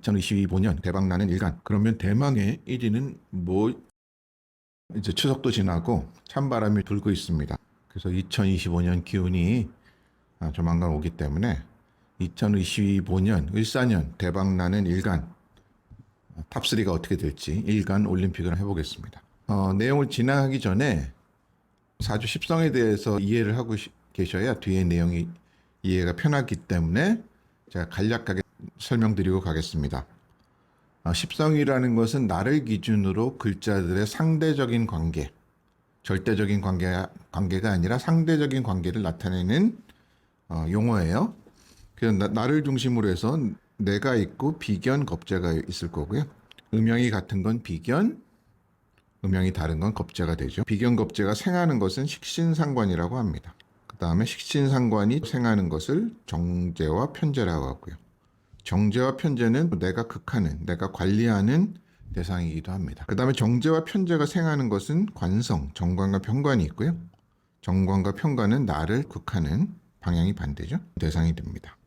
2025년 대박나는 일간. 그러면 대망의 1위는 뭐 이제 추석도 지나고 찬바람이 불고 있습니다. 그래서 2025년 기운이 조만간 오기 때문에 2025년 을사년 대박나는 일간 탑3가 어떻게 될지 일간 올림픽을 해보겠습니다. 내용을 진행하기 전에 사주 십성에 대해서 이해를 하고 계셔야 뒤에 내용이 이해가 편하기 때문에 제가 간략하게 설명드리고 가겠습니다. 십성이라는 것은 나를 기준으로 글자들의 상대적인 관계, 절대적인 관계가 아니라 상대적인 관계를 나타내는 용어예요. 그래서 나를 중심으로 해서 내가 있고 비견, 겁재가 있을 거고요. 음양이 같은 건 비견, 음양이 다른 건 겁재가 되죠. 비견, 겁재가 생하는 것은 식신상관이라고 합니다. 그 다음에 식신상관이 생하는 것을 정제와 편제라고 하고요. 정제와 편제는 내가 극하는, 내가 관리하는 대상이기도 합니다. 그 다음에 정제와 편제가 생하는 것은 관성, 정관과 편관이 있고요. 정관과 편관은 나를 극하는 방향이 반대죠. 대상이 됩니다.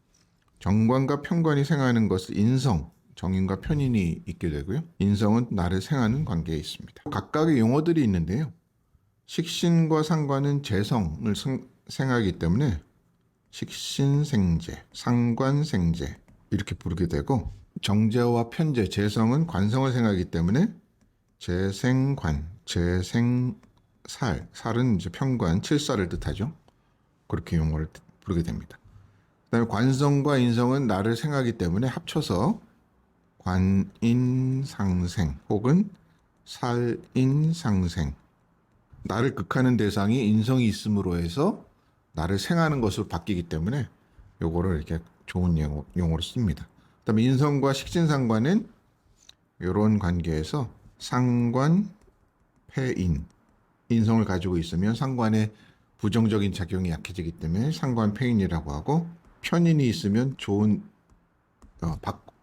정관과 편관이 생하는 것은 인성, 정인과 편인이 있게 되고요. 인성은 나를 생하는 관계에 있습니다. 각각의 용어들이 있는데요. 식신과 상관은 재성을 생하기 때문에 식신생재, 상관생재 이렇게 부르게 되고, 정제와 편제, 재성은 관성을 생하기 때문에 재생관, 재생살, 살은 이제 편관, 칠살을 뜻하죠. 그렇게 용어를 부르게 됩니다. 그 다음에 관성과 인성은 나를 생하기 때문에 합쳐서 관인상생 혹은 살인상생. 나를 극하는 대상이 인성이 있음으로 해서 나를 생하는 것으로 바뀌기 때문에 요거를 이렇게 좋은 용어로 씁니다. 그 다음에 인성과 식신상관은 이런 관계에서 상관, 패인. 인성을 가지고 있으면 상관의 부정적인 작용이 약해지기 때문에 상관, 패인이라고 하고, 편인이 있으면 좋은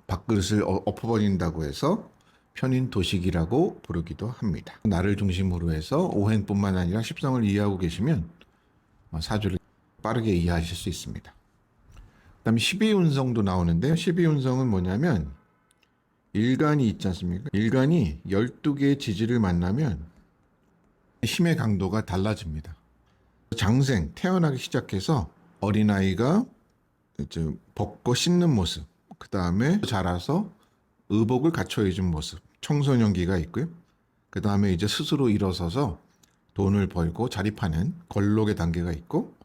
밥그릇을 엎어버린다고 해서 편인 도식이라고 부르기도 합니다. 나를 중심으로 해서 오행뿐만 아니라 십성을 이해하고 계시면 사주를 빠르게 이해하실 수 있습니다. 그 다음에 12운성도 나오는데요. 12운성은 뭐냐면 일간이 있지 않습니까? 일간이 12개의 지지를 만나면 힘의 강도가 달라집니다. 장생, 태어나기 시작해서 어린아이가 이제 벗고 씻는 모습, 그 다음에 자라서 의복을 갖춰 입은 모습, 청소년기가 있고요. 그 다음에 이제 스스로 일어서서 돈을 벌고 자립하는 걸록의 단계가 있고,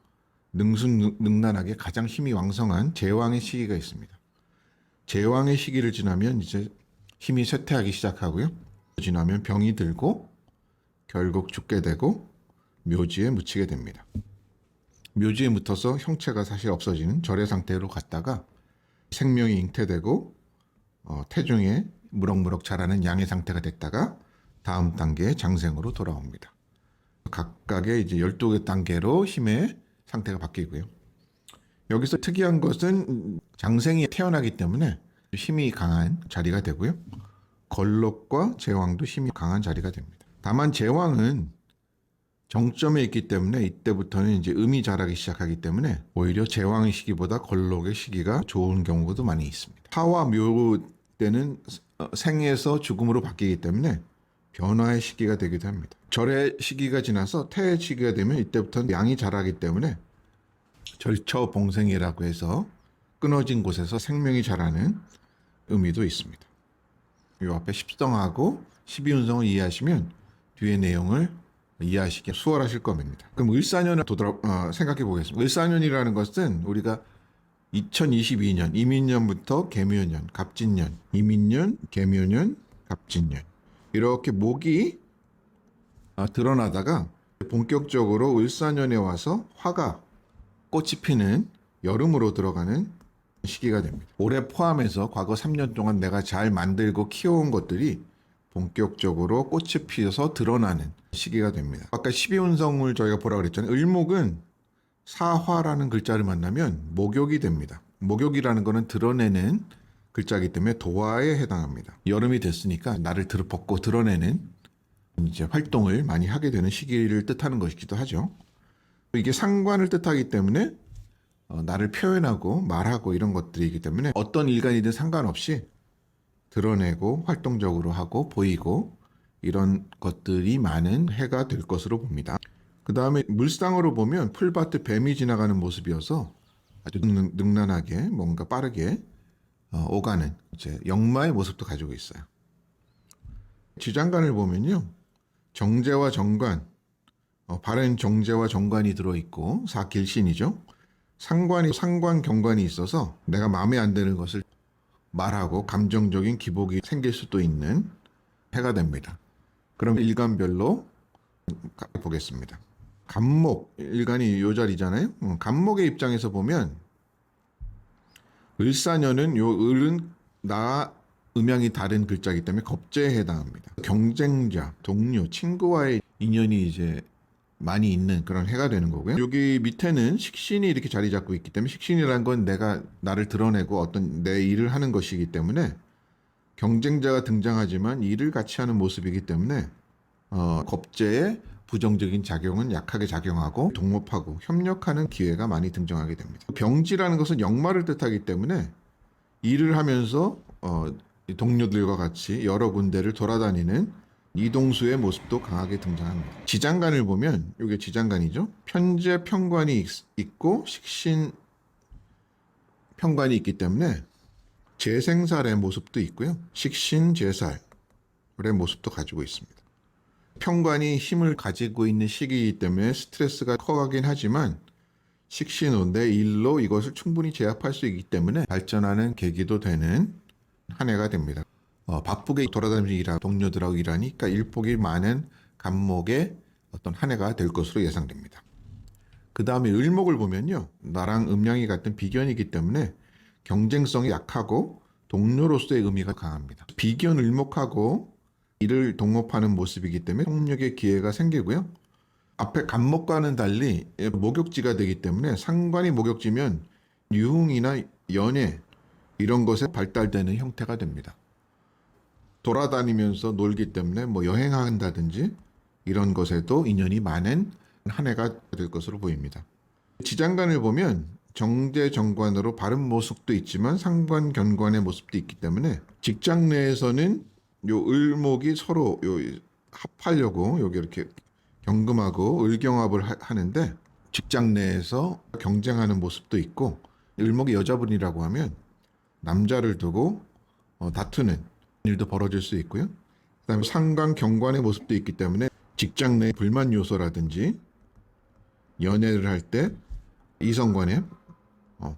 능순능란하게 가장 힘이 왕성한 제왕의 시기가 있습니다. 제왕의 시기를 지나면 이제 힘이 쇠퇴하기 시작하고요. 지나면 병이 들고 결국 죽게 되고 묘지에 묻히게 됩니다. 묘지에 묻어서 형체가 사실 없어지는 절의 상태로 갔다가 생명이 잉태되고 태중에 무럭무럭 자라는 양의 상태가 됐다가 다음 단계의 장생으로 돌아옵니다. 각각의 이제 12개 단계로 힘의 상태가 바뀌고요. 여기서 특이한 것은 장생이 태어나기 때문에 힘이 강한 자리가 되고요. 걸록과 제왕도 힘이 강한 자리가 됩니다. 다만 제왕은 정점에 있기 때문에 이때부터는 이제 음이 자라기 시작하기 때문에 오히려 제왕의 시기보다 걸록의 시기가 좋은 경우도 많이 있습니다. 화와 묘 때는 생에서 죽음으로 바뀌기 때문에 변화의 시기가 되기도 합니다. 절의 시기가 지나서 태의 시기가 되면 이때부터는 양이 자라기 때문에 절처봉생이라고 해서 끊어진 곳에서 생명이 자라는 의미도 있습니다. 이 앞에 십성하고 12운성을 이해하시면 뒤의 내용을 이해하시기 수월하실 겁니다. 그럼 을사년을 생각해 보겠습니다. 을사년이라는 것은 우리가 2022년 이민년부터 개묘년, 갑진년, 이민년, 개묘년, 갑진년 이렇게 목이 드러나다가 본격적으로 을사년에 와서 화가 꽃이 피는 여름으로 들어가는 시기가 됩니다. 올해 포함해서 과거 3년 동안 내가 잘 만들고 키워온 것들이 본격적으로 꽃이 피어서 드러나는 시기가 됩니다. 아까 12운성을 저희가 보라고 그랬잖아요. 을목은 사화라는 글자를 만나면 목욕이 됩니다. 목욕이라는 것은 드러내는 글자이기 때문에 도화에 해당합니다. 여름이 됐으니까 나를 벗고 드러내는 이제 활동을 많이 하게 되는 시기를 뜻하는 것이기도 하죠. 이게 상관을 뜻하기 때문에 나를 표현하고 말하고 이런 것들이기 때문에 어떤 일간이든 상관없이 드러내고 활동적으로 하고 보이고 이런 것들이 많은 해가 될 것으로 봅니다. 그 다음에 물상으로 보면 풀밭을 뱀이 지나가는 모습이어서 아주 능란하게 뭔가 빠르게 오가는 이제 역마의 모습도 가지고 있어요. 지장간을 보면요. 정제와 정관, 발엔 정제와 정관이 들어있고 사길신이죠. 상관 경관이 있어서 내가 마음에 안 드는 것을 말하고 감정적인 기복이 생길 수도 있는 해가 됩니다. 그럼 일간별로 보겠습니다. 간목, 일간이 요 자리잖아요. 간목의 입장에서 보면 을사년은 요 을은 나 음양이 다른 글자이기 때문에 겁재에 해당합니다. 경쟁자, 동료, 친구와의 인연이 이제 많이 있는 그런 해가 되는 거고요. 여기 밑에는 식신이 이렇게 자리 잡고 있기 때문에 식신이라는 건 내가 나를 드러내고 어떤 내 일을 하는 것이기 때문에 경쟁자가 등장하지만 일을 같이 하는 모습이기 때문에 겁재의 부정적인 작용은 약하게 작용하고 동업하고 협력하는 기회가 많이 등장하게 됩니다. 병지라는 것은 역마를 뜻하기 때문에 일을 하면서 동료들과 같이 여러 군데를 돌아다니는 이동수의 모습도 강하게 등장합니다. 지장간을 보면 이게 지장간이죠. 편재 편관이 있고 식신 편관이 있기 때문에 재생살의 모습도 있고요. 식신 재살의 모습도 가지고 있습니다. 편관이 힘을 가지고 있는 시기이기 때문에 스트레스가 커가긴 하지만 식신후 내 일로 이것을 충분히 제압할 수 있기 때문에 발전하는 계기도 되는 한 해가 됩니다. 바쁘게 돌아다니면서 일하고 동료들하고 일하니까 일복이 많은 간목의 어떤 한 해가 될 것으로 예상됩니다. 그 다음에 을목을 보면요. 나랑 음양이 같은 비견이기 때문에 경쟁성이 약하고 동료로서의 의미가 강합니다. 비견 을목하고 일을 동업하는 모습이기 때문에 협력의 기회가 생기고요. 앞에 간목과는 달리 목욕지가 되기 때문에 상관이 목욕지면 유흥이나 연애 이런 것에 발달되는 형태가 됩니다. 돌아다니면서 놀기 때문에 뭐 여행한다든지 이런 것에도 인연이 많은 한 해가 될 것으로 보입니다. 지장간을 보면 정제 정관으로 바른 모습도 있지만 상관 견관의 모습도 있기 때문에 직장 내에서는 요 을목이 서로 요 합하려고 여기 이렇게 경금하고 을경합을 하는데 직장 내에서 경쟁하는 모습도 있고 을목이 여자분이라고 하면 남자를 두고 다투는 일도 벌어질 수 있고요. 그다음에 상관 경관의 모습도 있기 때문에 직장 내 불만 요소라든지 연애를 할 때 이성간의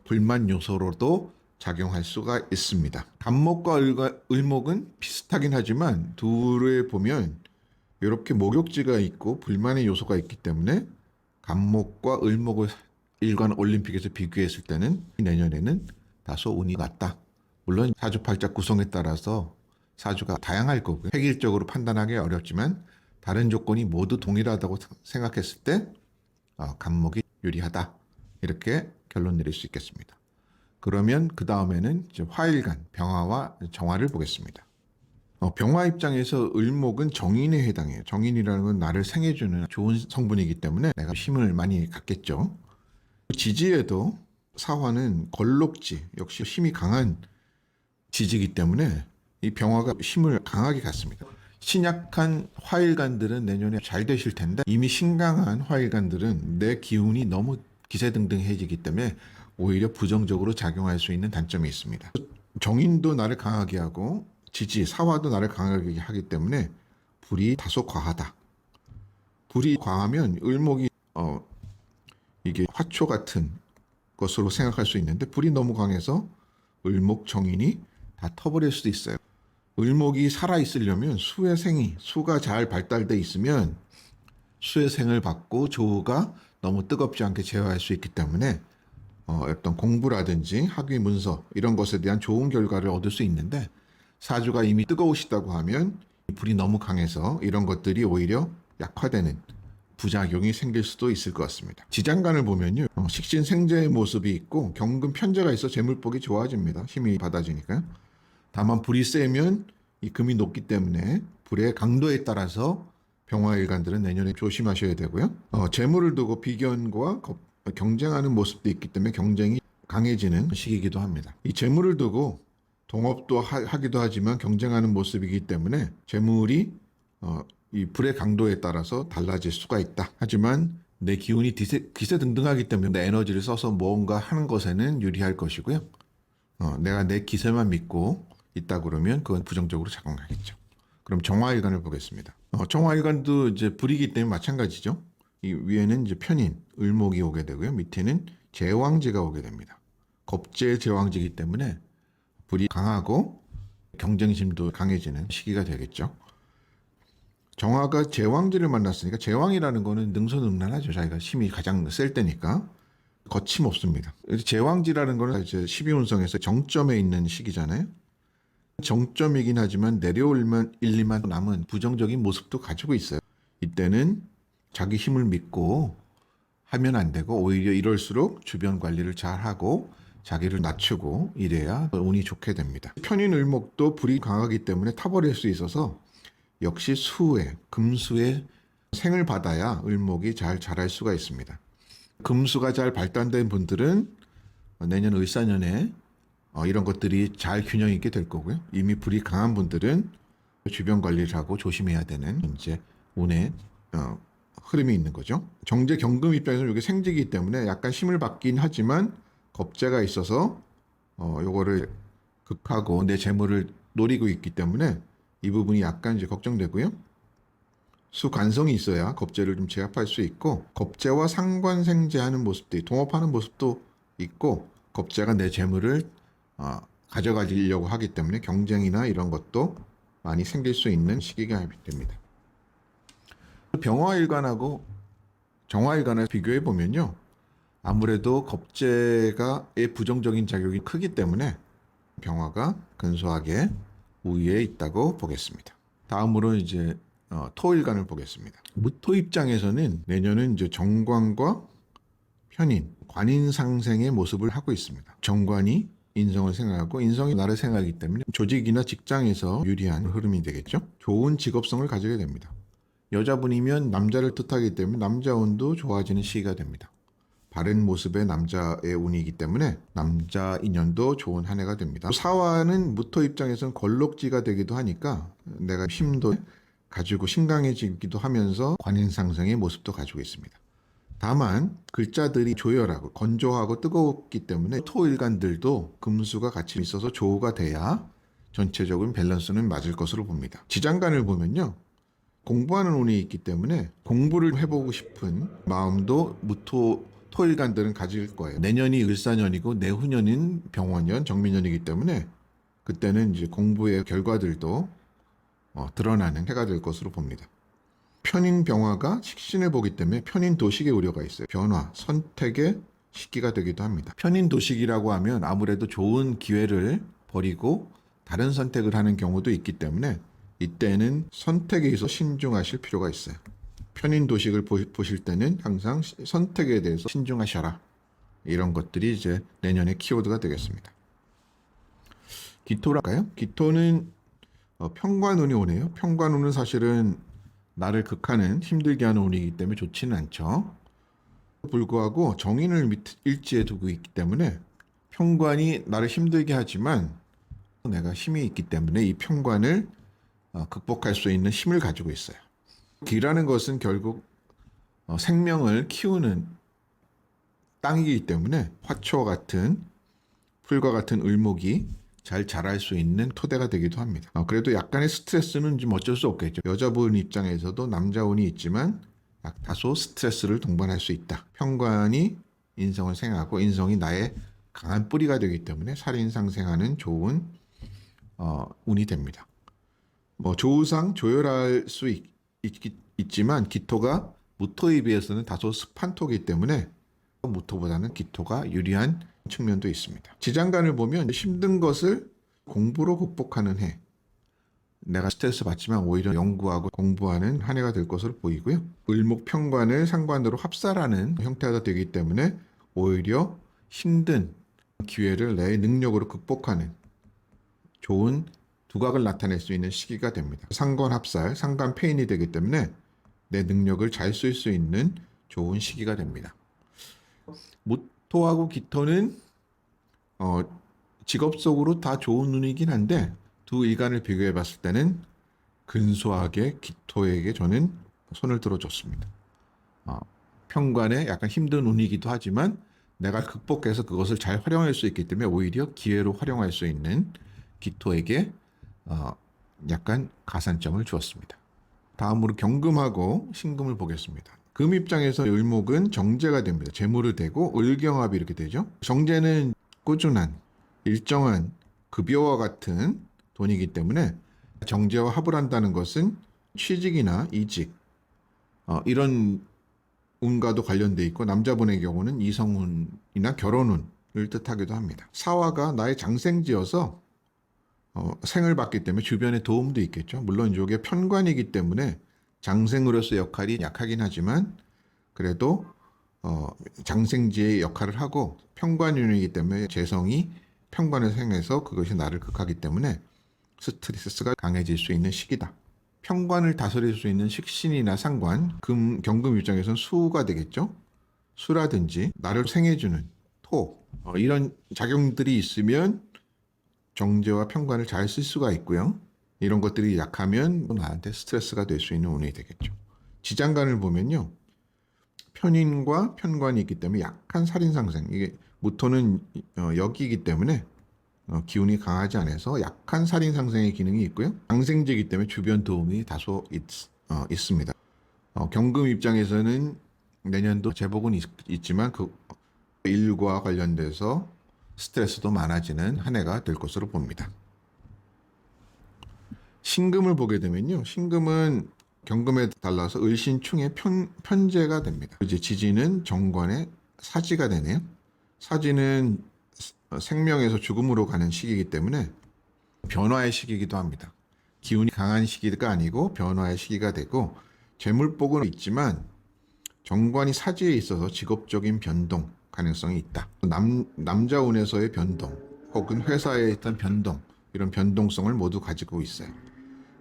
불만 요소로도 작용할 수가 있습니다. 간목과 을목은 비슷하긴 하지만 둘을 보면 이렇게 목욕지가 있고 불만의 요소가 있기 때문에 간목과 을목을 일간 올림픽에서 비교했을 때는 내년에는 다소 운이 낮다. 물론 사주팔자 구성에 따라서 사주가 다양할 거고요. 획일적으로 판단하기 어렵지만 다른 조건이 모두 동일하다고 생각했을 때 간목이 유리하다. 이렇게 결론 내릴 수 있겠습니다. 그러면 그 다음에는 화일간, 병화와 정화를 보겠습니다. 병화 입장에서 을목은 정인에 해당해요. 정인이라는 건 나를 생해주는 좋은 성분이기 때문에 내가 힘을 많이 갖겠죠. 지지에도 사화는 걸록지, 역시 힘이 강한 지지이기 때문에 이 병화가 힘을 강하게 갖습니다. 신약한 화일간들은 내년에 잘 되실 텐데 이미 신강한 화일간들은 내 기운이 너무 기세등등해지기 때문에 오히려 부정적으로 작용할 수 있는 단점이 있습니다. 정인도 나를 강하게 하고 지지, 사화도 나를 강하게 하기 때문에 불이 다소 과하다. 불이 과하면 을목이 이게 화초 같은 것으로 생각할 수 있는데 불이 너무 강해서 을목 정인이 다 터버릴 수도 있어요. 을목이 살아있으려면 수가 잘 발달돼 있으면 수의 생을 받고 조우가 너무 뜨겁지 않게 제어할 수 있기 때문에 어떤 공부라든지 학위 문서 이런 것에 대한 좋은 결과를 얻을 수 있는데 사주가 이미 뜨거우시다고 하면 불이 너무 강해서 이런 것들이 오히려 약화되는 부작용이 생길 수도 있을 것 같습니다. 지장간을 보면요. 식신 생재의 모습이 있고 경금 편재가 있어 재물복이 좋아집니다. 힘이 받아지니까요. 다만 불이 세면 이 금이 높기 때문에 불의 강도에 따라서 병화일간들은 내년에 조심하셔야 되고요. 재물을 두고 비견과 경쟁하는 모습도 있기 때문에 경쟁이 강해지는 시기이기도 합니다. 이 재물을 두고 동업도 하기도 하지만 경쟁하는 모습이기 때문에 재물이 이 불의 강도에 따라서 달라질 수가 있다. 하지만 내 기운이 기세등등하기 때문에 내 에너지를 써서 뭔가 하는 것에는 유리할 것이고요. 내가 내 기세만 믿고 있다 그러면 그건 부정적으로 작용하겠죠. 그럼 정화일간을 보겠습니다. 정화일간도 이제 불이기 때문에 마찬가지죠. 이 위에는 이제 편인, 을목이 오게 되고요. 밑에는 제왕지가 오게 됩니다. 겁재 제왕지이기 때문에 불이 강하고 경쟁심도 강해지는 시기가 되겠죠. 정화가 제왕지를 만났으니까 제왕이라는 거는 능수능란하죠. 자기가 힘이 가장 셀 때니까 거침없습니다. 제왕지라는 거는 이제 12운성에서 정점에 있는 시기잖아요. 정점이긴 하지만 내려올만 1, 2만 남은 부정적인 모습도 가지고 있어요. 이때는 자기 힘을 믿고 하면 안 되고 오히려 이럴수록 주변 관리를 잘하고 자기를 낮추고 이래야 운이 좋게 됩니다. 편인을목도 불이 강하기 때문에 타버릴 수 있어서 역시 수의, 금수의 생을 받아야 을목이 잘 자랄 수가 있습니다. 금수가 잘 발달된 분들은 내년 을사년에 이런 것들이 잘 균형 있게 될 거고요. 이미 불이 강한 분들은 주변 관리를 하고 조심해야 되는 이제 운의 흐름이 있는 거죠. 정제 경금 입장에서는 이게 생지기 때문에 약간 힘을 받긴 하지만 겁재가 있어서 요거를 극하고 내 재물을 노리고 있기 때문에 이 부분이 약간 이제 걱정되고요. 수관성이 있어야 겁재를 좀 제압할 수 있고 겁재와 상관생재하는 모습들이 동업하는 모습도 있고 겁재가 내 재물을 가져가려고 하기 때문에 경쟁이나 이런 것도 많이 생길 수 있는 시기가 됩니다. 병화일간하고 정화일간을 비교해 보면요. 아무래도 겁재가의 부정적인 작용이 크기 때문에 병화가 근소하게 우위에 있다고 보겠습니다. 다음으로 이제 토일간을 보겠습니다. 무토 입장에서는 내년은 이제 정관과 편인, 관인상생의 모습을 하고 있습니다. 정관이 인성을 생각하고 인성이 나를 생각하기 때문에 조직이나 직장에서 유리한 흐름이 되겠죠. 좋은 직업성을 가지게 됩니다. 여자분이면 남자를 뜻하기 때문에 남자운도 좋아지는 시기가 됩니다. 바른 모습의 남자의 운이기 때문에 남자 인연도 좋은 한 해가 됩니다. 사화는 무토 입장에서는 걸록지가 되기도 하니까 내가 힘도 가지고 신강해지기도 하면서 관인상승의 모습도 가지고 있습니다. 다만 글자들이 조열하고 건조하고 뜨겁기 때문에 토일간들도 금수가 같이 있어서 조우가 돼야 전체적인 밸런스는 맞을 것으로 봅니다. 지장간을 보면요. 공부하는 운이 있기 때문에 공부를 해보고 싶은 마음도 토일간들은 가질 거예요. 내년이 을사년이고 내후년은 병원년, 정민년이기 때문에 그때는 이제 공부의 결과들도 드러나는 해가 될 것으로 봅니다. 편인 병화가 식신을 보기 때문에 편인 도식의 우려가 있어요. 변화, 선택의 시기가 되기도 합니다. 편인 도식이라고 하면 아무래도 좋은 기회를 버리고 다른 선택을 하는 경우도 있기 때문에 이때는 선택에 있어서 신중하실 필요가 있어요. 편인 도식을 보실 때는 항상 선택에 대해서 신중하셔라. 이런 것들이 이제 내년의 키워드가 되겠습니다. 기토랄까요? 기토는 편관운이 오네요. 편관운은 사실은 나를 극하는 힘들게 하는 운이기 때문에 좋지는 않죠. 불구하고 정인을 일지에 두고 있기 때문에 편관이 나를 힘들게 하지만 내가 힘이 있기 때문에 이 편관을 극복할 수 있는 힘을 가지고 있어요. 기라는 것은 결국 생명을 키우는 땅이기 때문에 화초와 같은 풀과 같은 을목이 잘 자랄 수 있는 토대가 되기도 합니다. 그래도 약간의 스트레스는 좀 어쩔 수 없겠죠. 여자분 입장에서도 남자운이 있지만 다소 스트레스를 동반할 수 있다. 편관이 인성을 생각하고 인성이 나의 강한 뿌리가 되기 때문에 살인상생하는 좋은 운이 됩니다. 조우상 조열할 수 있지만 기토가 무토에 비해서는 다소 습한 토기 때문에 무토보다는 기토가 유리한 측면도 있습니다. 지장간을 보면 힘든 것을 공부로 극복하는 해. 내가 스트레스 받지만 오히려 연구하고 공부하는 한 해가 될 것으로 보이고요. 을목 편관을 상관으로 합살하는 형태가 되기 때문에 오히려 힘든 기회를 내 능력으로 극복하는 좋은 두각을 나타낼 수 있는 시기가 됩니다. 상관 합살, 상관 폐인이 되기 때문에 내 능력을 잘 쓸 수 있는 좋은 시기가 됩니다. 무토하고 기토는 직업적으로 다 좋은 운이긴 한데 두 일간을 비교해 봤을 때는 근소하게 기토에게 저는 손을 들어줬습니다. 어, 평관에 약간 힘든 운이기도 하지만 내가 극복해서 그것을 잘 활용할 수 있기 때문에 오히려 기회로 활용할 수 있는 기토에게 어, 약간 가산점을 주었습니다. 다음으로 경금하고 신금을 보겠습니다. 금 입장에서 을목은 정제가 됩니다. 재물을 대고 을경합이 이렇게 되죠. 정제는 꾸준한 일정한 급여와 같은 돈이기 때문에 정제와 합을 한다는 것은 취직이나 이직 이런 운과도 관련돼 있고 남자분의 경우는 이성운이나 결혼운을 뜻하기도 합니다. 사화가 나의 장생지여서 생을 받기 때문에 주변의 도움도 있겠죠. 물론 이게 편관이기 때문에 장생으로서 역할이 약하긴 하지만 그래도 장생지의 역할을 하고 편관운이기 때문에 재성이 편관을 생해서 그것이 나를 극하기 때문에 스트레스가 강해질 수 있는 시기다. 편관을 다스릴 수 있는 식신이나 상관, 경금 입장에서는 수가 되겠죠. 수라든지 나를 생해주는 토 이런 작용들이 있으면 정제와 편관을 잘 쓸 수가 있고요. 이런 것들이 약하면 나한테 스트레스가 될 수 있는 운이 되겠죠. 지장간을 보면요. 편인과 편관이 있기 때문에 약한 살인상생, 이게 무토는 역이기 때문에 기운이 강하지 않아서 약한 살인상생의 기능이 있고요. 장생제이기 때문에 주변 도움이 다소 있습니다. 경금 입장에서는 내년도 제복은 있지만 그 일과 관련돼서 스트레스도 많아지는 한 해가 될 것으로 봅니다. 신금을 보게 되면요. 신금은 경금에 달라서 을신충의 편제가 됩니다. 이제 지지는 정관의 사지가 되네요. 사지는 생명에서 죽음으로 가는 시기이기 때문에 변화의 시기이기도 합니다. 기운이 강한 시기가 아니고 변화의 시기가 되고 재물복은 있지만 정관이 사지에 있어서 직업적인 변동 가능성이 있다. 남자운에서의 변동 혹은 회사에 있던 변동 이런 변동성을 모두 가지고 있어요.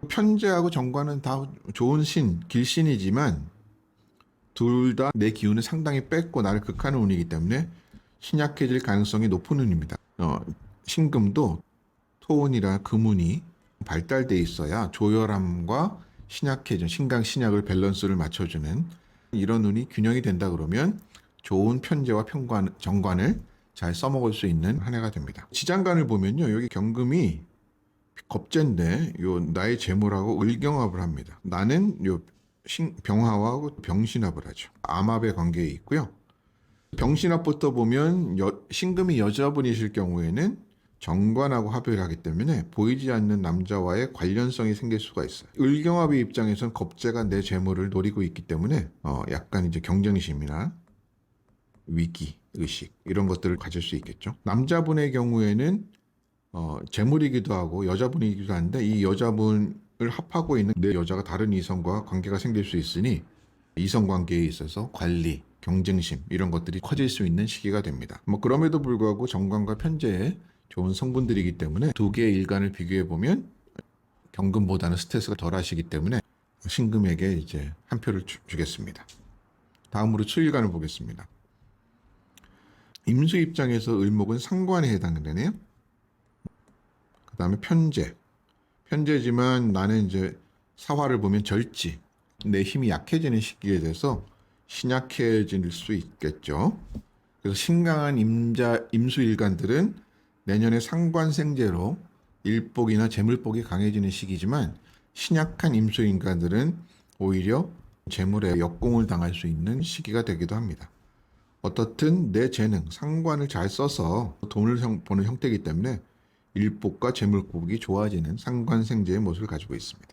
편제하고 정관은 다 좋은 길신이지만 둘 다 내 기운을 상당히 뺏고 나를 극하는 운이기 때문에 신약해질 가능성이 높은 운입니다. 신금도 토운이라 금운이 발달돼 있어야 조열함과 신약해진 신강 신약을 밸런스를 맞춰주는 이런 운이 균형이 된다 그러면 좋은 편제와 정관을 잘 써먹을 수 있는 한 해가 됩니다. 지장간을 보면요. 여기 경금이 겁재인데 요 나의 재물하고 을경합을 합니다. 나는 요 병화하고 병신합을 하죠. 암합의 관계에 있고요. 병신합부터 보면 신금이 여자분이실 경우에는 정관하고 합을 하기 때문에 보이지 않는 남자와의 관련성이 생길 수가 있어요. 을경합의 입장에선 겁재가 내 재물을 노리고 있기 때문에 약간 이제 경쟁심이나 위기, 의식 이런 것들을 가질 수 있겠죠. 남자분의 경우에는 재물이기도 하고 여자분이기도 한데 이 여자분을 합하고 있는 내 여자가 다른 이성과 관계가 생길 수 있으니 이성관계에 있어서 관리, 경쟁심 이런 것들이 커질 수 있는 시기가 됩니다. 그럼에도 불구하고 정관과 편제에 좋은 성분들이기 때문에 두 개의 일간을 비교해 보면 경금보다는 스트레스가 덜 하시기 때문에 신금에게 이제 한 표를 주겠습니다. 다음으로 추일간을 보겠습니다. 임수 입장에서 을목은 상관에 해당되네요. 그 다음에 편제지만 나는 이제 사화를 보면 절지, 내 힘이 약해지는 시기에 대해서 신약해질 수 있겠죠. 그래서 신강한 임수일간들은 내년에 상관생제로 일복이나 재물복이 강해지는 시기지만 신약한 임수일간들은 오히려 재물에 역공을 당할 수 있는 시기가 되기도 합니다. 어떻든 내 재능, 상관을 잘 써서 돈을 버는 형태이기 때문에 일복과 재물복이 좋아지는 상관생제의 모습을 가지고 있습니다.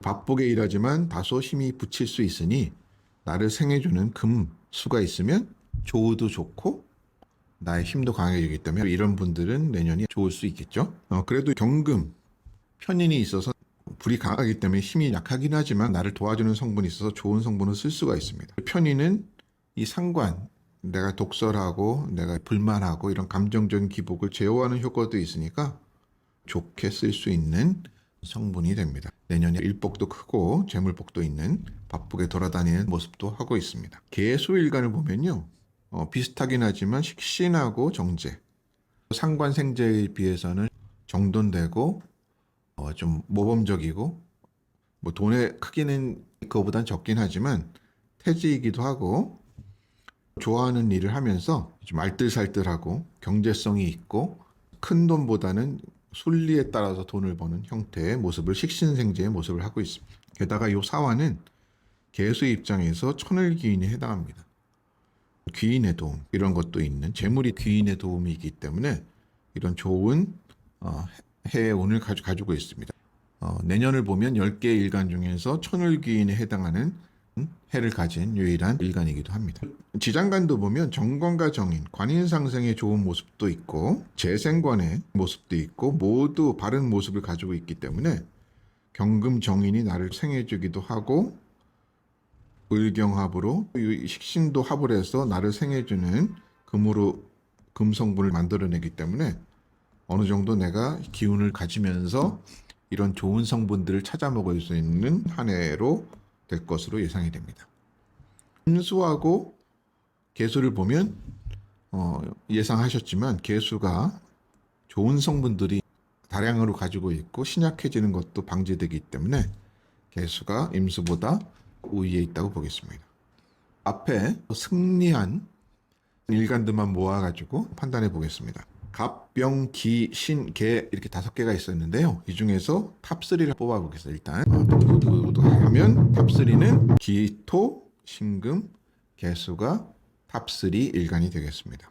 바쁘게 일하지만 다소 힘이 붙일 수 있으니 나를 생해주는 금수가 있으면 조우도 좋고 나의 힘도 강해지기 때문에 이런 분들은 내년이 좋을 수 있겠죠. 그래도 경금, 편인이 있어서 불이 강하기 때문에 힘이 약하긴 하지만 나를 도와주는 성분이 있어서 좋은 성분을 쓸 수가 있습니다. 편인은 이 상관, 내가 독설하고 내가 불만하고 이런 감정적인 기복을 제어하는 효과도 있으니까 좋게 쓸 수 있는 성분이 됩니다. 내년에 일복도 크고 재물복도 있는 바쁘게 돌아다니는 모습도 하고 있습니다. 개수일간을 보면요. 비슷하긴 하지만 식신하고 정제. 상관생제에 비해서는 정돈되고 좀 모범적이고 뭐 돈의 크기는 그거보단 적긴 하지만 태지이기도 하고 좋아하는 일을 하면서 좀 알뜰살뜰하고 경제성이 있고 큰 돈보다는 순리에 따라서 돈을 버는 형태의 모습을 식신생제의 모습을 하고 있습니다. 게다가 이 사화는 개수 입장에서 천을귀인에 해당합니다. 귀인의 도움 이런 것도 있는 재물이 귀인의 도움이기 때문에 이런 좋은 해운을 가지고 있습니다. 내년을 보면 10개의 일간 중에서 천을귀인에 해당하는 해를 가진 유일한 일간이기도 합니다. 지장간도 보면 정관과 정인, 관인상생의 좋은 모습도 있고 재생관의 모습도 있고 모두 바른 모습을 가지고 있기 때문에 경금정인이 나를 생해주기도 하고 을경합으로 식신도 합을 해서 나를 생해주는 금으로 금성분을 만들어내기 때문에 어느 정도 내가 기운을 가지면서 이런 좋은 성분들을 찾아 먹을 수 있는 한 해로 될 것으로 예상이 됩니다. 임수하고 개수를 보면 예상하셨지만 개수가 좋은 성분들이 다량으로 가지고 있고 신약해지는 것도 방지되기 때문에 개수가 임수보다 우위에 있다고 보겠습니다. 앞에 승리한 일간들만 모아가지고 판단해 보겠습니다. 갑, 병, 기, 신, 개 이렇게 5개가 있었는데요. 이 중에서 탑3를 뽑아보겠습니다. 일단 하면 탑3는 기, 토, 신금, 개수가 탑3 일간이 되겠습니다.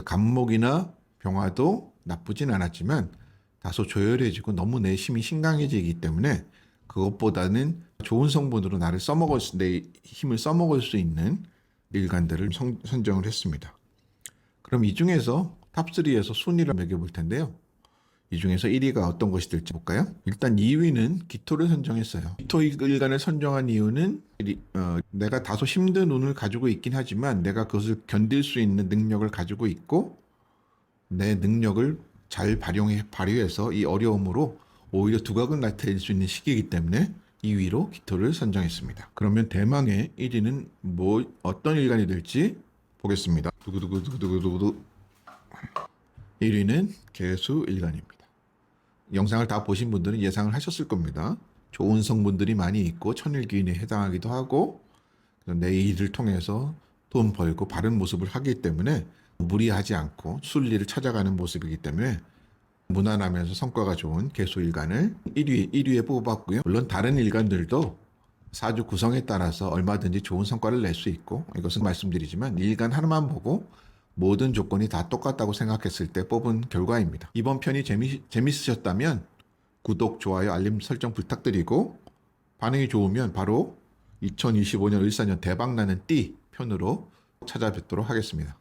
갑목이나 병화도 나쁘진 않았지만 다소 조열해지고 너무 내심이 신강해지기 때문에 그것보다는 좋은 성분으로 내 힘을 써먹을 수 있는 일간들을 선정을 했습니다. 그럼 이 중에서 탑3에서 순위를 매겨볼 텐데요. 이 중에서 1위가 어떤 것이 될지 볼까요? 일단 2위는 기토를 선정했어요. 기토 일간을 선정한 이유는 내가 다소 힘든 운을 가지고 있긴 하지만 내가 그것을 견딜 수 있는 능력을 가지고 있고 내 능력을 잘 발휘해서 이 어려움으로 오히려 두각을 나타낼 수 있는 시기이기 때문에 2위로 기토를 선정했습니다. 그러면 대망의 1위는 어떤 일간이 될지 보겠습니다. 두구두구두구두구두구 1위는 개수 일간입니다. 영상을 다 보신 분들은 예상을 하셨을 겁니다. 좋은 성분들이 많이 있고 천일귀인에 해당하기도 하고 내 일을 통해서 돈 벌고 바른 모습을 하기 때문에 무리하지 않고 순리를 찾아가는 모습이기 때문에 무난하면서 성과가 좋은 개수 일간을 1위에 뽑았고요. 물론 다른 일간들도 사주 구성에 따라서 얼마든지 좋은 성과를 낼 수 있고 이것은 말씀드리지만 일간 하나만 보고 모든 조건이 다 똑같다고 생각했을 때 뽑은 결과입니다. 이번 편이 재밌으셨다면 구독, 좋아요, 알림 설정 부탁드리고 반응이 좋으면 바로 2025년 을사년 대박나는 띠 편으로 찾아뵙도록 하겠습니다.